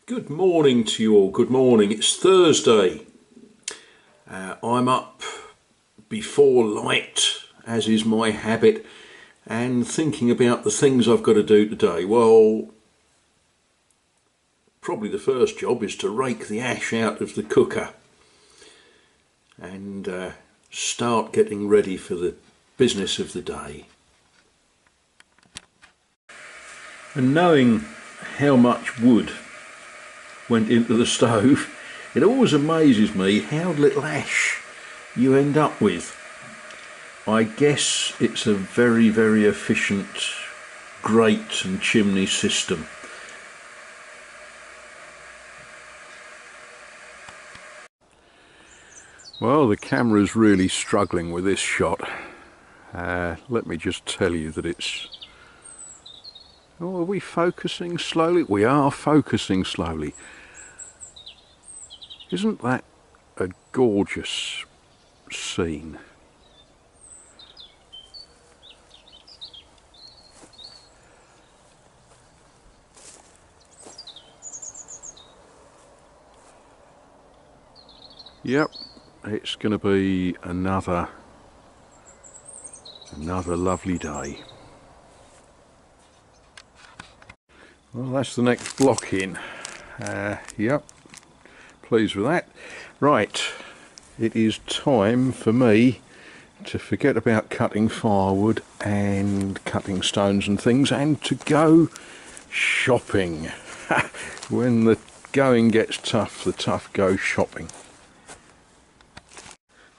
Good morning to you all. Good morning. It's Thursday. I'm up before light, as is my habit, and thinking about the things I've got to do today. Well, probably the first job is to rake the ash out of the cooker and start getting ready for the business of the day. And knowing how much wood went into the stove, it always amazes me how little ash you end up with. I guess it's a very, very efficient grate and chimney system. Well, the camera's really struggling with this shot. Let me just tell you that it's... Oh, are we focusing slowly? We are focusing slowly. Isn't that a gorgeous scene? Yep, it's going to be another lovely day. Well, that's the next block in. Yep, pleased with that. Right, it is time for me to forget about cutting firewood and cutting stones and things and to go shopping. When the going gets tough, the tough go shopping.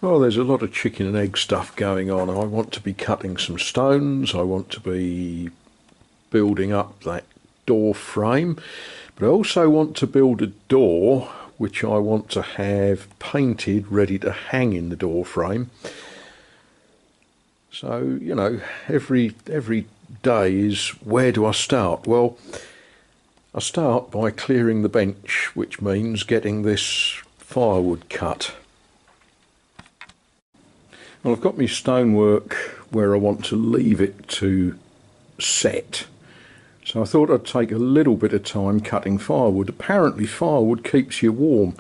Well, there's a lot of chicken and egg stuff going on. I want to be cutting some stones, I want to be building up that door frame, but I also want to build a door which I want to have painted ready to hang in the door frame. So, you know, every day is, where do I start? Well, I start by clearing the bench, which means getting this firewood cut. Well, I've got my stonework where I want to leave it to set. So I thought I'd take a little bit of time cutting firewood. Apparently firewood keeps you warm.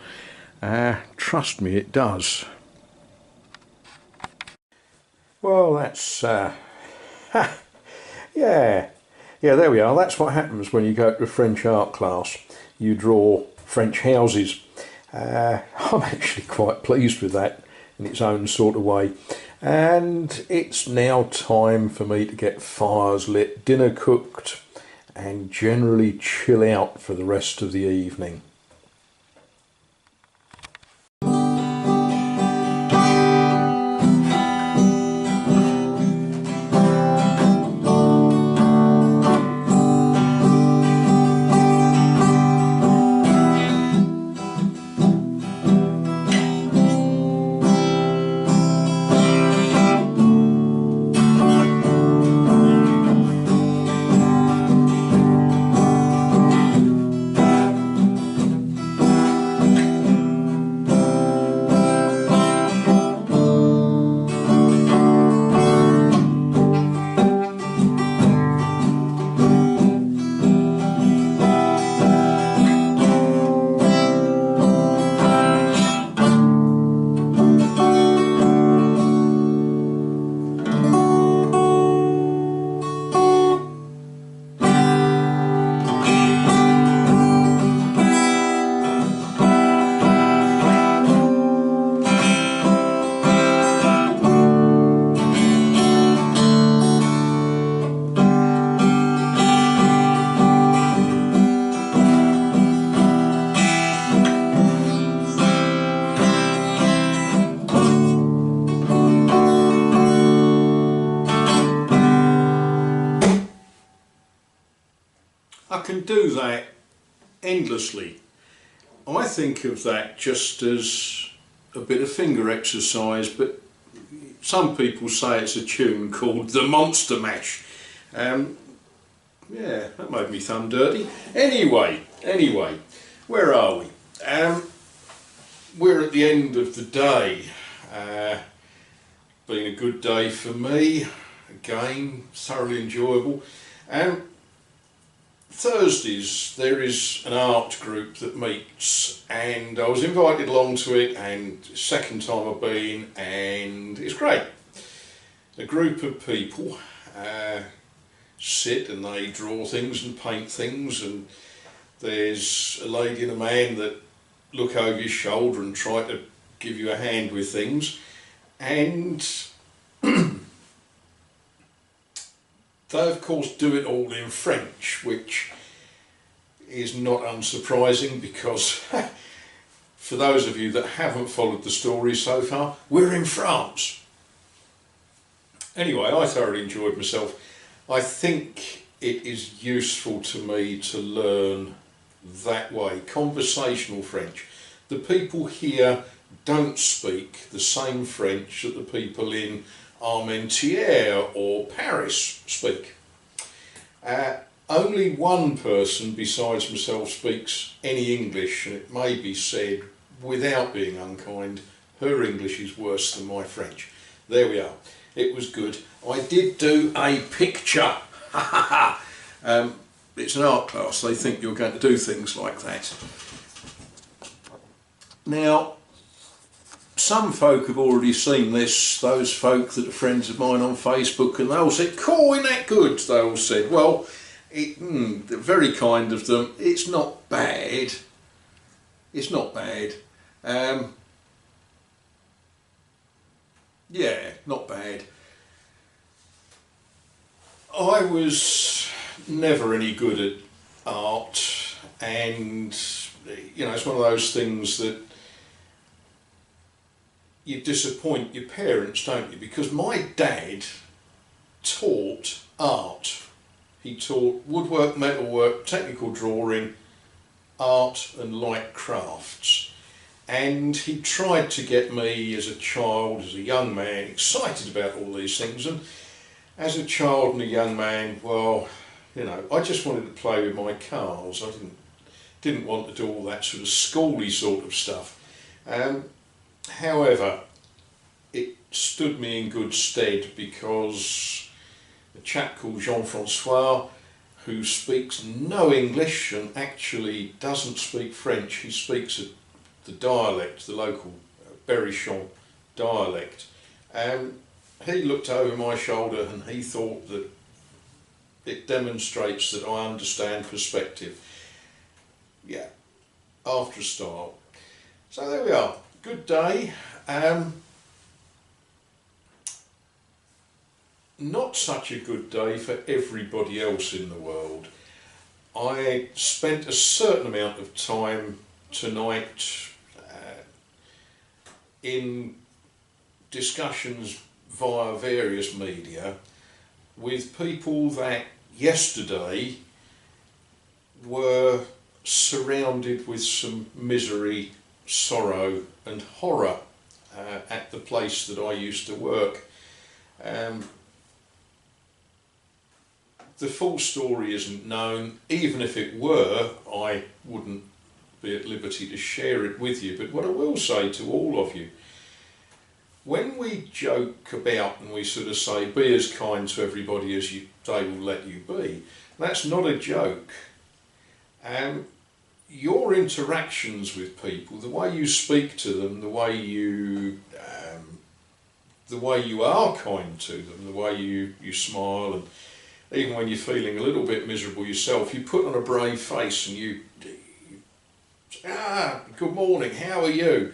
Trust me, it does. Well, that's... yeah, there we are. That's what happens when you go to a French art class. You draw French houses. I'm actually quite pleased with that in its own sort of way. And it's now time for me to get fires lit, dinner cooked, and generally chill out for the rest of the evening. I can do that endlessly. I think of that just as a bit of finger exercise, but some people say it's a tune called the Monster Mash. Yeah, that made me thumb dirty. Anyway, where are we? We're at the end of the day. Been a good day for me. Again, thoroughly enjoyable. Thursdays there is an art group that meets, and I was invited along to it, and second time I've been, and it's great. A group of people sit and they draw things and paint things, and there's a lady and a man that look over your shoulder and try to give you a hand with things, and they of course do it all in French, which is not unsurprising because for those of you that haven't followed the story so far, we're in France. Anyway, I thoroughly enjoyed myself. I think it is useful to me to learn that way, conversational French. The people here don't speak the same French that the people in Armentières or Paris speak. Only one person besides myself speaks any English, and it may be said, without being unkind, her English is worse than my French. There we are. It was good. I did do a picture. It's an art class. They think you're going to do things like that. Now, some folk have already seen this, those folk that are friends of mine on Facebook, and they all said, "Cool, isn't that good?" They all said, well, they're very kind of them. It's not bad. It's not bad. Yeah, not bad. I was never any good at art, and you know, it's one of those things that you disappoint your parents, don't you? Because my dad taught art. He taught woodwork, metalwork, technical drawing, art and light crafts. And he tried to get me as a child, as a young man, excited about all these things. And as a child and a young man, well, you know, I just wanted to play with my cars. I didn't want to do all that sort of schooly sort of stuff. However, it stood me in good stead because a chap called Jean-Francois, who speaks no English and actually doesn't speak French, he speaks the dialect, the local Berrichon dialect. He looked over my shoulder and he thought that it demonstrates that I understand perspective. Yeah, after a start. So there we are. Good day. Not such a good day for everybody else in the world. I spent a certain amount of time tonight in discussions via various media with people that yesterday were surrounded with some misery, sorrow and horror at the place that I used to work. The full story isn't known. Even if it were, I wouldn't be at liberty to share it with you. But what I will say to all of you, when we joke about and we sort of say, be as kind to everybody as they will let you be, that's not a joke. Your interactions with people, the way you speak to them, the way you are kind to them, the way you smile, and even when you're feeling a little bit miserable yourself, you put on a brave face and you good morning, how are you?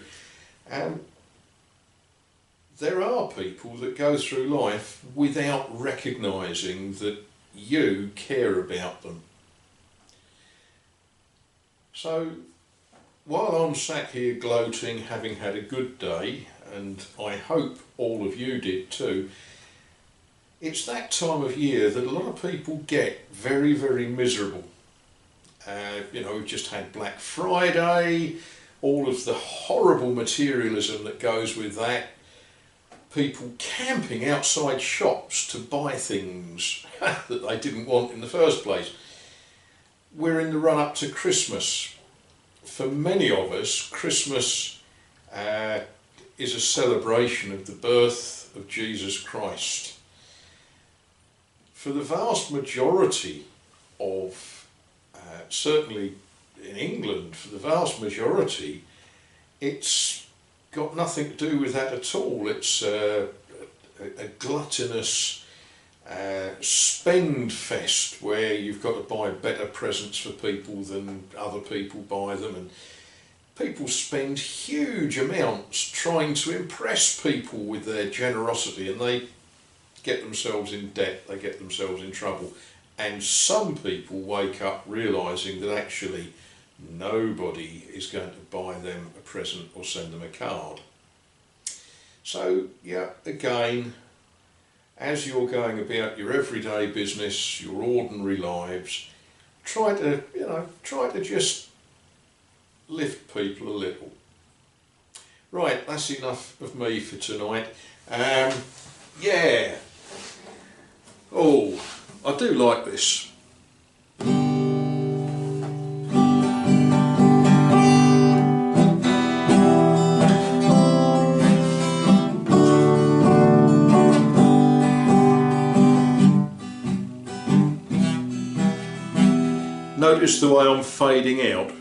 There are people that go through life without recognising that you care about them. So while I'm sat here gloating, having had a good day, and I hope all of you did too, it's that time of year that a lot of people get very, very miserable. You know, we've just had Black Friday, all of the horrible materialism that goes with that, people camping outside shops to buy things that they didn't want in the first place. We're in the run-up to Christmas. For many of us, Christmas is a celebration of the birth of Jesus Christ. For the vast majority of certainly in England, for the vast majority, it's got nothing to do with that at all. It's a gluttonous spend fest where you've got to buy better presents for people than other people buy them, and people spend huge amounts trying to impress people with their generosity, and they get themselves in debt, they get themselves in trouble. And some people wake up realising that actually nobody is going to buy them a present or send them a card. So yeah, again, as you're going about your everyday business, your ordinary lives, try to just lift people a little. Right, that's enough of me for tonight. Yeah. Oh, I do like this. Notice the way I'm fading out.